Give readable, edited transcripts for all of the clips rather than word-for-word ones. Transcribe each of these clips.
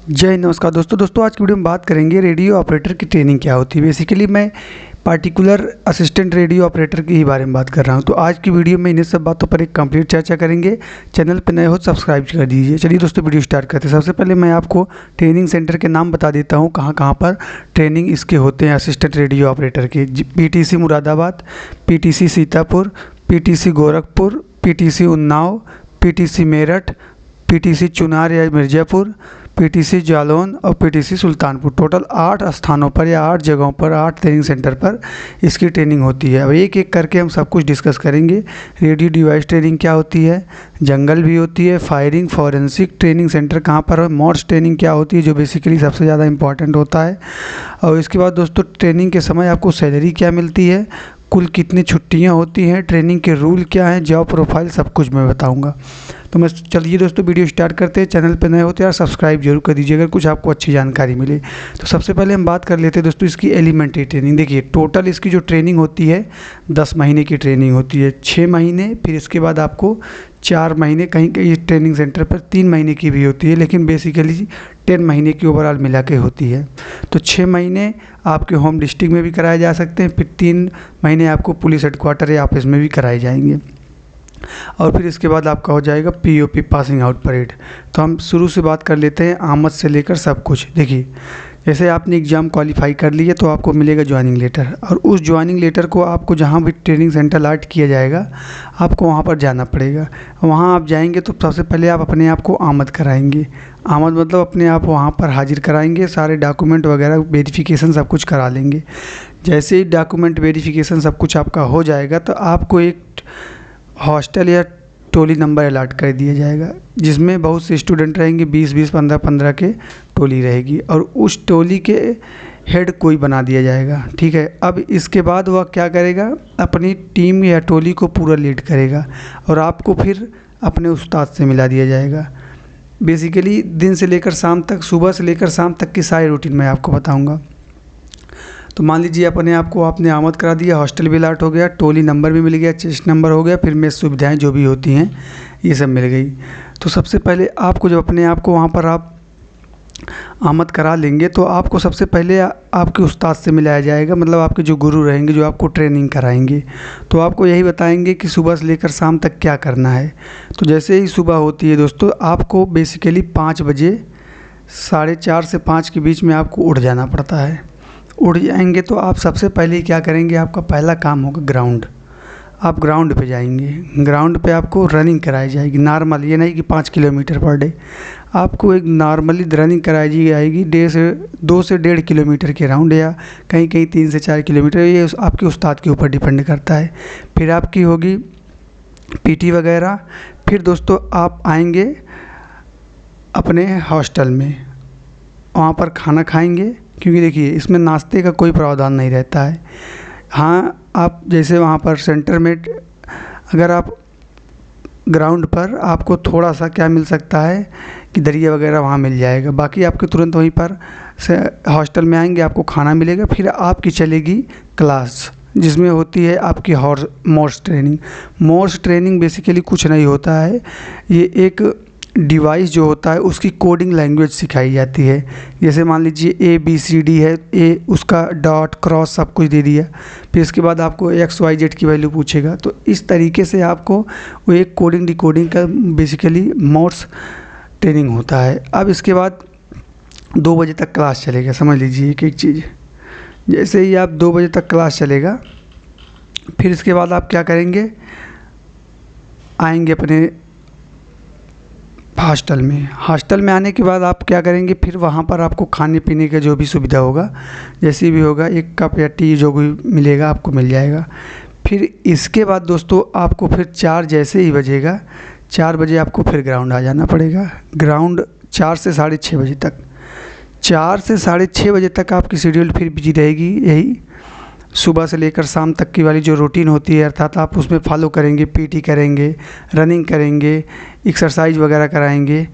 जय नमस्कार दोस्तों आज की वीडियो में बात करेंगे रेडियो ऑपरेटर की ट्रेनिंग क्या होती है। बेसिकली मैं पार्टिकुलर असिस्टेंट रेडियो ऑपरेटर के ही बारे में बात कर रहा हूं। तो आज की वीडियो में इन्हीं सब बातों पर एक कंप्लीट चर्चा करेंगे। चैनल पर नए हो तो सब्सक्राइब कर दीजिए। चलिए दोस्तों वीडियो स्टार्ट करते हैं। सबसे पहले मैं आपको ट्रेनिंग सेंटर के नाम बता देता हूँ, कहाँ पर ट्रेनिंग इसके होते हैं असिस्टेंट रेडियो ऑपरेटर के। PTC Moradabad, PTC Sitapur, PTC Gorakhpur, PTC Unnao, PTC Meerut, PTC Chunar या मिर्ज़ापुर, PTC जालौन और PTC सुल्तानपुर। टोटल 8 स्थानों पर या 8 जगहों पर 8 ट्रेनिंग सेंटर पर इसकी ट्रेनिंग होती है। अब एक एक करके हम सब कुछ डिस्कस करेंगे। रेडियो डिवाइस ट्रेनिंग क्या होती है, जंगल भी होती है, फायरिंग, फॉरेंसिक ट्रेनिंग सेंटर कहाँ पर है, मॉर्स ट्रेनिंग क्या होती है जो बेसिकली सबसे ज़्यादा इंपॉर्टेंट होता है। और इसके बाद दोस्तों ट्रेनिंग के समय आपको सैलरी क्या मिलती है, कुल कितनी छुट्टियाँ होती हैं, ट्रेनिंग के रूल क्या हैं, जॉब प्रोफाइल सब कुछ मैं बताऊँगा। तो मैं चलिए दोस्तों वीडियो स्टार्ट करते हैं। चैनल पे नए होते यार सब्सक्राइब जरूर कर दीजिए अगर कुछ आपको अच्छी जानकारी मिले। तो सबसे पहले हम बात कर लेते हैं दोस्तों इसकी एलिमेंट्री ट्रेनिंग। देखिए टोटल इसकी जो ट्रेनिंग होती है 10 महीने की ट्रेनिंग होती है, 6 महीने, फिर इसके बाद आपको 4 महीने, कहीं कहीं ट्रेनिंग सेंटर पर 3 महीने की भी होती है, लेकिन बेसिकली 10 महीने की ओवरऑल मिला के होती है। तो 6 महीने आपके होम डिस्ट्रिक्ट में भी कराए जा सकते हैं, फिर 3 महीने आपको पुलिस हेडक्वार्टर या ऑफिस में भी कराए जाएंगे, और फिर इसके बाद आपका हो जाएगा POP पासिंग आउट परेड। तो हम शुरू से बात कर लेते हैं आमद से लेकर सब कुछ। देखिए जैसे आपने एग्ज़ाम क्वालिफाई कर लिया तो आपको मिलेगा ज्वाइनिंग लेटर, और उस ज्वाइनिंग लेटर को आपको जहाँ भी ट्रेनिंग सेंटर अलॉट किया जाएगा आपको वहाँ पर जाना पड़ेगा। वहाँ आप जाएंगे तो सबसे पहले आप अपने आप को आमद कराएंगे। आमद मतलब अपने आप वहाँ पर हाजिर कराएंगे, सारे डॉक्यूमेंट वगैरह वेरिफिकेशन सब कुछ करा लेंगे। जैसे ही डॉक्यूमेंट वेरिफिकेशन सब कुछ आपका हो जाएगा तो आपको एक हॉस्टल या टोली नंबर अलॉट कर दिया जाएगा, जिसमें बहुत से स्टूडेंट रहेंगे, 20-20, 15-15 के टोली रहेगी, और उस टोली के हेड कोई बना दिया जाएगा। ठीक है, अब इसके बाद वह क्या करेगा, अपनी टीम या टोली को पूरा लीड करेगा, और आपको फिर अपने उस्ताद से मिला दिया जाएगा। बेसिकली दिन से लेकर शाम तक, सुबह से लेकर शाम तक की सारी रूटीन मैं आपको बताऊँगा। तो मान लीजिए अपने आप को आपने आमद करा दिया, हॉस्टल भी अलॉट हो गया, टोली नंबर भी मिल गया, चेस्ट नंबर हो गया, फिर मेस सुविधाएं जो भी होती हैं ये सब मिल गई। तो सबसे पहले आपको जब अपने आप को वहाँ पर आप आमद करा लेंगे तो आपको सबसे पहले आपके उस्ताद से मिलाया जाएगा, मतलब आपके जो गुरु रहेंगे जो आपको ट्रेनिंग कराएंगे। तो आपको यही बताएंगे कि सुबह से लेकर शाम तक क्या करना है। तो जैसे ही सुबह होती है दोस्तों आपको बेसिकली 5 बजे, 4:30 से 5 के बीच में आपको उठ जाना पड़ता है। उड़ जाएंगे तो आप सबसे पहले क्या करेंगे, आपका पहला काम होगा ग्राउंड। आप ग्राउंड पे जाएंगे, ग्राउंड पे आपको रनिंग कराई जाएगी नॉर्मल, ये नहीं कि 5 किलोमीटर पर डे। आपको एक नॉर्मली रनिंग कराई जाएगी 2 से 1.5 किलोमीटर के राउंड, या कहीं कहीं 3 से 4 किलोमीटर, ये आपके उस्ताद के ऊपर डिपेंड करता है। फिर आपकी होगी PT वगैरह। फिर दोस्तों आप आएंगे अपने हॉस्टल में, वहाँ पर खाना खाएंगे, क्योंकि देखिए इसमें नाश्ते का कोई प्रावधान नहीं रहता है। हाँ, आप जैसे वहाँ पर सेंटर में अगर आप ग्राउंड पर आपको थोड़ा सा क्या मिल सकता है कि दरिया वगैरह वहाँ मिल जाएगा, बाकी आपके तुरंत वहीं पर से हॉस्टल में आएंगे, आपको खाना मिलेगा। फिर आपकी चलेगी क्लास, जिसमें होती है आपकी Moore's training. Moore's training basically कुछ नहीं होता है, ये एक डिवाइस जो होता है उसकी कोडिंग लैंग्वेज सिखाई जाती है। जैसे मान लीजिए ABCD है, A उसका डॉट क्रॉस सब कुछ दे दिया, फिर इसके बाद आपको XYZ की वैल्यू पूछेगा। तो इस तरीके से आपको वो एक कोडिंग डिकोडिंग का बेसिकली मॉर्स ट्रेनिंग होता है। अब इसके बाद 2 बजे तक क्लास चलेगा। समझ लीजिए एक चीज़, जैसे ही आप 2 बजे तक क्लास चलेगा, फिर इसके बाद आप क्या करेंगे, आएंगे अपने हॉस्टल में आने के बाद आप क्या करेंगे, फिर वहाँ पर आपको खाने पीने का जो भी सुविधा होगा, जैसे भी होगा, एक कप या टी जो भी मिलेगा आपको मिल जाएगा। फिर इसके बाद दोस्तों आपको फिर 4 जैसे ही बजेगा, 4 बजे आपको फिर ग्राउंड आ जाना पड़ेगा। ग्राउंड 4 से 6:30 बजे तक, 4 से 6:30 बजे तक आपकी शेड्यूल फिर बिजी रहेगी। यही सुबह से लेकर शाम तक की वाली जो रूटीन होती है, अर्थात आप उसमें फॉलो करेंगे, PT करेंगे, रनिंग करेंगे, एक्सरसाइज वगैरह कराएंगे,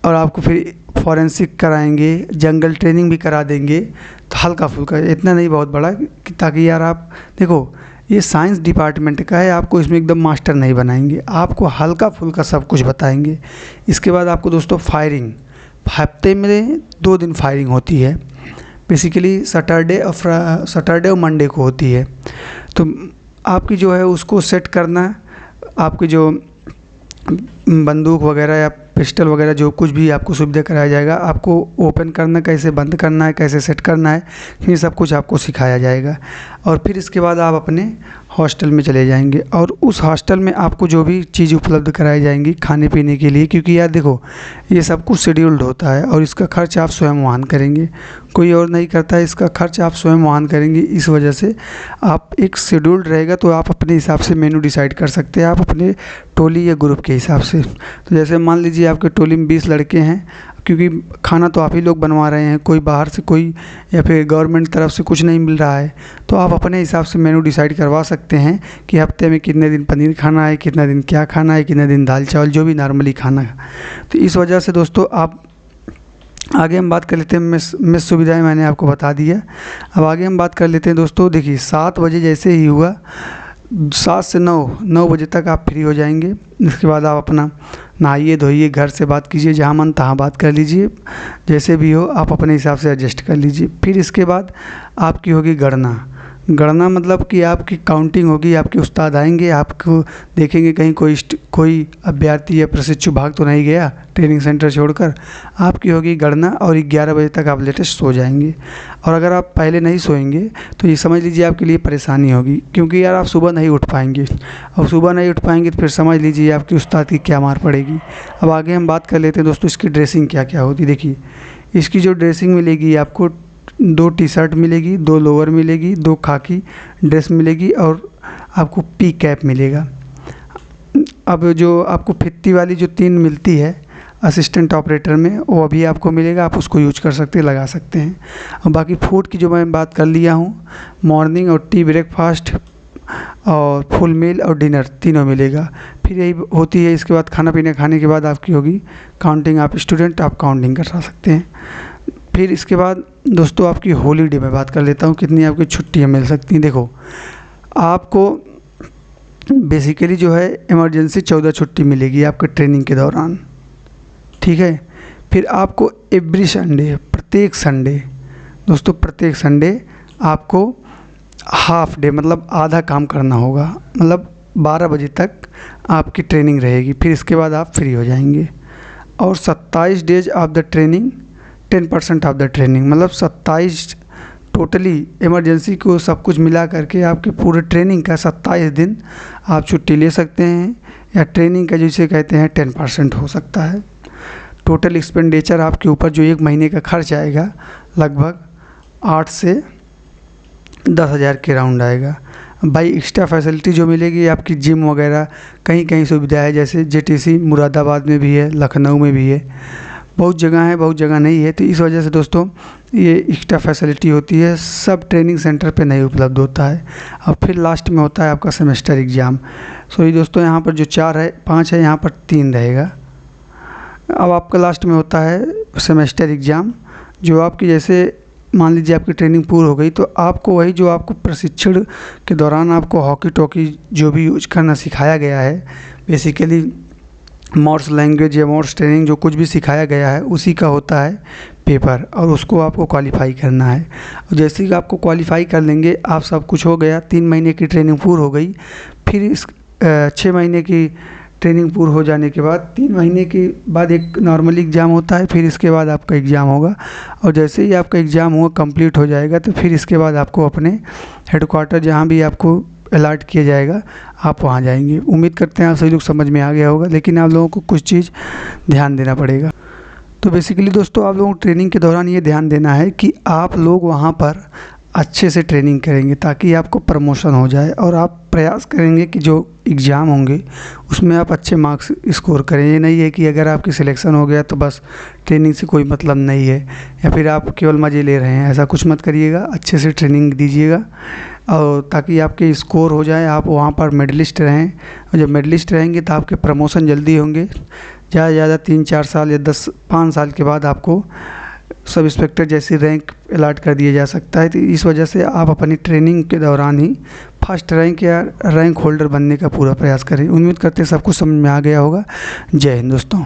और आपको फिर फॉरेंसिक कराएंगे, जंगल ट्रेनिंग भी करा देंगे। तो हल्का फुल्का, इतना नहीं बहुत बड़ा, ताकि यार आप देखो ये साइंस डिपार्टमेंट का है, आपको इसमें एकदम मास्टर नहीं बनाएंगे, आपको हल्का फुल्का सब कुछ बताएंगे। इसके बाद आपको दोस्तों हफ्ते में 2 दिन फायरिंग होती है। बेसिकली सैटरडे और मंडे को होती है। तो आपकी जो है उसको सेट करना, आपकी जो बंदूक वगैरह या पिस्टल वगैरह जो कुछ भी आपको सुविधा कराया जाएगा, आपको ओपन करना कैसे, बंद करना है, कैसे सेट करना है, ये सब कुछ आपको सिखाया जाएगा। और फिर इसके बाद आप अपने हॉस्टल में चले जाएंगे और उस हॉस्टल में आपको जो भी चीज़ उपलब्ध कराई जाएंगी खाने पीने के लिए, क्योंकि यार देखो ये सब कुछ शेड्यूल्ड होता है और इसका खर्च आप स्वयं वहन करेंगे, कोई और नहीं करता है। इसका खर्च आप स्वयं वहन करेंगे। इस वजह से आप एक शेड्यूल्ड रहेगा तो आप अपने हिसाब से मेनू डिसाइड कर सकते हैं, आप अपने टोली या ग्रुप के हिसाब से। तो जैसे मान लीजिए आपके टोली में 20 लड़के हैं, क्योंकि खाना तो आप ही लोग बनवा रहे हैं, कोई बाहर से कोई या फिर गवर्नमेंट तरफ से कुछ नहीं मिल रहा है, तो आप अपने हिसाब से मेनू डिसाइड करवा सकते हैं कि हफ्ते में कितने दिन पनीर खाना है, कितना दिन क्या खाना है, कितने दिन दाल चावल, जो भी नॉर्मली खाना है। तो इस वजह से दोस्तों आप आगे हम बात कर लेते हैं मेस सुविधाएं मैंने आपको बता दिया। अब आगे हम बात कर लेते हैं दोस्तों। देखिए 7 बजे जैसे ही हुआ, 7 से 9 बजे तक आप फ्री हो जाएंगे। इसके बाद आप अपना नहाइए धोइए, घर से बात कीजिए, जहाँ मन तहाँ बात कर लीजिए, जैसे भी हो आप अपने हिसाब से एडजस्ट कर लीजिए। फिर इसके बाद आपकी होगी गणना मतलब कि आपकी काउंटिंग होगी। आपके उस्ताद आएंगे, आपको देखेंगे कहीं कोई अभ्यर्थी या प्रशिक्षु भाग तो नहीं गया ट्रेनिंग सेंटर छोड़कर। आपकी होगी गणना और 11 बजे तक आप लेटेस्ट सो जाएंगे। और अगर आप पहले नहीं सोएंगे तो ये समझ लीजिए आपके लिए परेशानी होगी, क्योंकि यार आप सुबह नहीं उठ पाएंगे, और सुबह नहीं उठ पाएंगे तो फिर समझ लीजिए आपकी उस्ताद की क्या मार पड़ेगी। अब आगे हम बात कर लेते हैं दोस्तों इसकी ड्रेसिंग क्या क्या होती है। देखिए इसकी जो ड्रेसिंग मिलेगी आपको, 2 टी-शर्ट मिलेगी, 2 लोअर मिलेगी, 2 खाकी ड्रेस मिलेगी और आपको पी कैप मिलेगा। अब जो आपको फित्ती वाली जो 3 मिलती है असिस्टेंट ऑपरेटर में, वो अभी आपको मिलेगा, आप उसको यूज कर सकते हैं, लगा सकते हैं। और बाकी फूड की जो मैं बात कर लिया हूँ, मॉर्निंग और टी ब्रेकफास्ट और फुल मील और डिनर तीनों मिलेगा। फिर यही होती है। इसके बाद खाना पीना खाने के बाद आपकी होगी काउंटिंग। आप स्टूडेंट, आप काउंटिंग करा सकते हैं। फिर इसके बाद दोस्तों आपकी हॉलीडे में बात कर लेता हूँ, कितनी आपकी छुट्टियाँ मिल सकती हैं। देखो आपको बेसिकली जो है इमरजेंसी 14 छुट्टी मिलेगी आपके ट्रेनिंग के दौरान, ठीक है। फिर आपको एवरी संडे, प्रत्येक संडे दोस्तों, प्रत्येक संडे आपको हाफ डे मतलब आधा काम करना होगा, मतलब 12 बजे तक आपकी ट्रेनिंग रहेगी। फिर इसके बाद आप फ्री हो जाएंगे। और 27 days of the training 10% of the training, मतलब 27 टोटली इमरजेंसी को सब कुछ मिला करके आपके पूरे ट्रेनिंग का 27 दिन आप छुट्टी ले सकते हैं, या ट्रेनिंग का जिसे कहते हैं 10% हो सकता है। टोटल एक्सपेंडिचर आपके ऊपर जो 1 महीने का खर्च आएगा लगभग 8 से 10,000 के राउंड आएगा। भाई एक्स्ट्रा फैसिलिटी जो मिलेगी आपकी जिम वगैरह कहीं कहीं सुविधा है, जैसे जेटीसी मुरादाबाद में भी है, लखनऊ में भी है, बहुत जगह है, बहुत जगह नहीं है। तो इस वजह से दोस्तों ये एक्स्ट्रा फैसिलिटी होती है, सब ट्रेनिंग सेंटर पे नहीं उपलब्ध होता है। और फिर लास्ट में होता है आपका सेमेस्टर एग्ज़ाम। सॉरी दोस्तों, यहाँ पर जो 4 है 5 है, यहाँ पर 3 रहेगा। अब आपका लास्ट में होता है सेमेस्टर एग्ज़ाम, जो आपकी जैसे मान लीजिए आपकी ट्रेनिंग पूरी हो गई तो आपको वही जो आपको प्रशिक्षण के दौरान आपको हॉकी टॉकी जो भी यूज करना सिखाया गया है, बेसिकली मॉर्स लैंग्वेज या मॉर्स ट्रेनिंग जो कुछ भी सिखाया गया है उसी का होता है पेपर, और उसको आपको क्वालिफाई करना है। और जैसे ही आपको क्वालिफाई कर लेंगे, आप सब कुछ हो गया, 3 महीने की ट्रेनिंग पूरी हो गई। फिर इस 6 महीने की ट्रेनिंग पूरी हो जाने के बाद 3 महीने के बाद एक नॉर्मल एग्ज़ाम होता है। फिर इसके बाद आपका एग्ज़ाम होगा, और जैसे ही आपका एग्ज़ाम हुआ कंप्लीट हो जाएगा तो फिर इसके बाद आपको अपने हेडक्वार्टर जहाँ भी आपको अलॉट किया जाएगा आप वहाँ जाएंगे। उम्मीद करते हैं आप सभी लोग समझ में आ गया होगा, लेकिन आप लोगों को कुछ चीज़ ध्यान देना पड़ेगा। तो बेसिकली दोस्तों आप लोगों को ट्रेनिंग के दौरान ये ध्यान देना है कि आप लोग वहाँ पर अच्छे से ट्रेनिंग करेंगे ताकि आपको प्रमोशन हो जाए, और आप प्रयास करेंगे कि जो एग्ज़ाम होंगे उसमें आप अच्छे मार्क्स स्कोर करें। ये नहीं है कि अगर आपकी सिलेक्शन हो गया तो बस ट्रेनिंग से कोई मतलब नहीं है, या फिर आप केवल मज़े ले रहे हैं, ऐसा कुछ मत करिएगा। अच्छे से ट्रेनिंग दीजिएगा और ताकि आपके स्कोर हो जाए, आप वहाँ पर मेडलिस्ट रहें, और जब मेडलिस्ट रहेंगे तो आपके प्रमोशन जल्दी होंगे। ज़्यादा से ज़्यादा 3-4 साल या 5 साल के बाद आपको सब इंस्पेक्टर जैसी रैंक अलॉट कर दिया जा सकता है। तो इस वजह से आप अपनी ट्रेनिंग के दौरान ही फर्स्ट रैंक या रैंक होल्डर बनने का पूरा प्रयास करें। उम्मीद करते हैं सब कुछ समझ में आ गया होगा। जय हिंद दोस्तों।